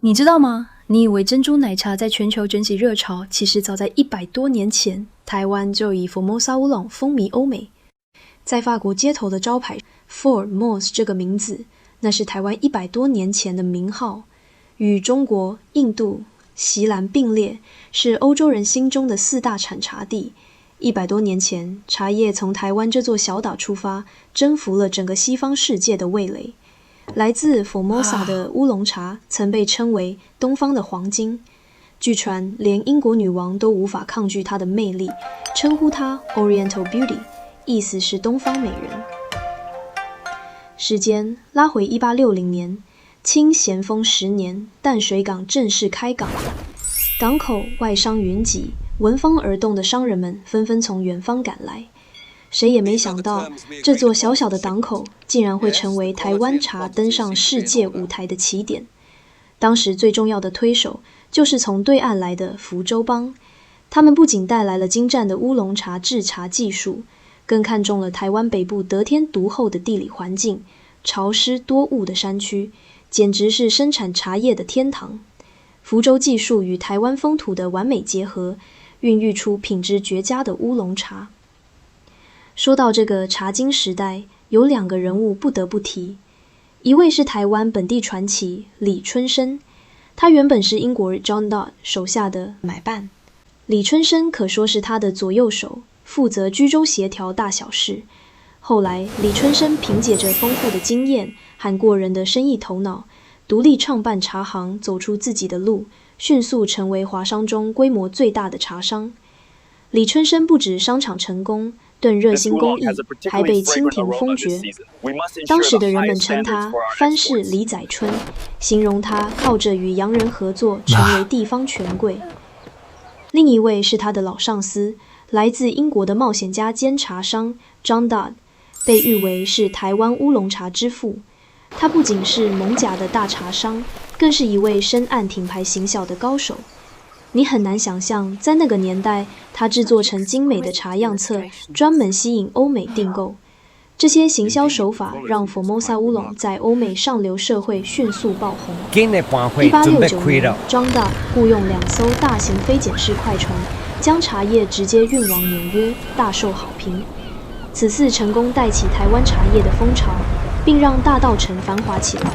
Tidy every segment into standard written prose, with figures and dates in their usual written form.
你知道吗？你以为珍珠奶茶在全球卷起热潮，其实早在100多年前，台湾就以 Formosa 乌龙风靡欧美。在法国街头的招牌 Formose 这个名字，那是台湾100多年前的名号，与中国、印度、锡兰并列，是欧洲人心中的4大产茶地。100多年前，茶叶从台湾这座小岛出发，征服了整个西方世界的味蕾。来自 Formosa 的乌龙茶曾被称为东方的黄金，据传连英国女王都无法抗拒它的魅力，称呼它 Oriental Beauty， 意思是东方美人。时间拉回1860年，清咸丰10年，淡水港正式开港，港口外商云集，闻风而动的商人们纷纷从远方赶来。谁也没想到，这座小小的港口竟然会成为台湾茶登上世界舞台的起点。当时最重要的推手就是从对岸来的福州帮，他们不仅带来了精湛的乌龙茶制茶技术，更看中了台湾北部得天独厚的地理环境，潮湿多雾的山区，简直是生产茶叶的天堂。福州技术与台湾风土的完美结合，孕育出品质绝佳的乌龙茶。说到这个茶经时代，有2个人物不得不提，一位是台湾本地传奇李春生，他原本是英国 John Dodd 手下的买办，李春生可说是他的左右手，负责居中协调大小事。后来李春生凭借着丰富的经验和过人的生意头脑，独立创办茶行，走出自己的路，迅速成为华商中规模最大的茶商。李春生不止商场成功，顿热心公益，还被清廷封爵。当时的人们称他藩士李载春，形容他靠着与洋人合作成为地方权贵。另一位是他的老上司，来自英国的冒险家兼茶商 John Dodd， 被誉为是台湾乌龙茶之父。他不仅是艋舺的大茶商，更是一位深谙品牌行销的高手。你很难想象，在那个年代，他制作成精美的茶样册，专门吸引欧美订购。这些行销手法让 Formosa 乌龙在欧美上流社会迅速爆红。1869年，John Dodd雇用2艘大型非简式快船，将茶叶直接运往纽约，大受好评。此次成功带起台湾茶叶的风潮，并让大稻埕繁华起来，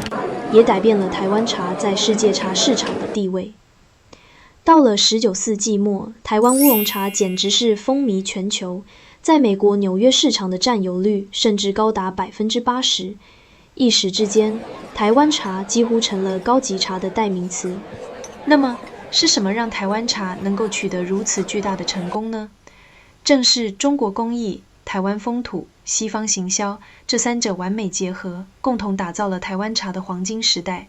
也改变了台湾茶在世界茶市场的地位。到了19世纪末，台湾乌龙茶简直是风靡全球，在美国纽约市场的占有率甚至高达80%。一时之间，台湾茶几乎成了高级茶的代名词。那么，是什么让台湾茶能够取得如此巨大的成功呢？正是中国工艺、台湾风土、西方行销这3者完美结合，共同打造了台湾茶的黄金时代。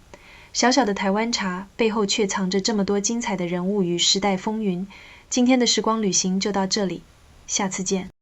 小小的台湾茶背后却藏着这么多精彩的人物与时代风云。今天的时光旅行就到这里，下次见。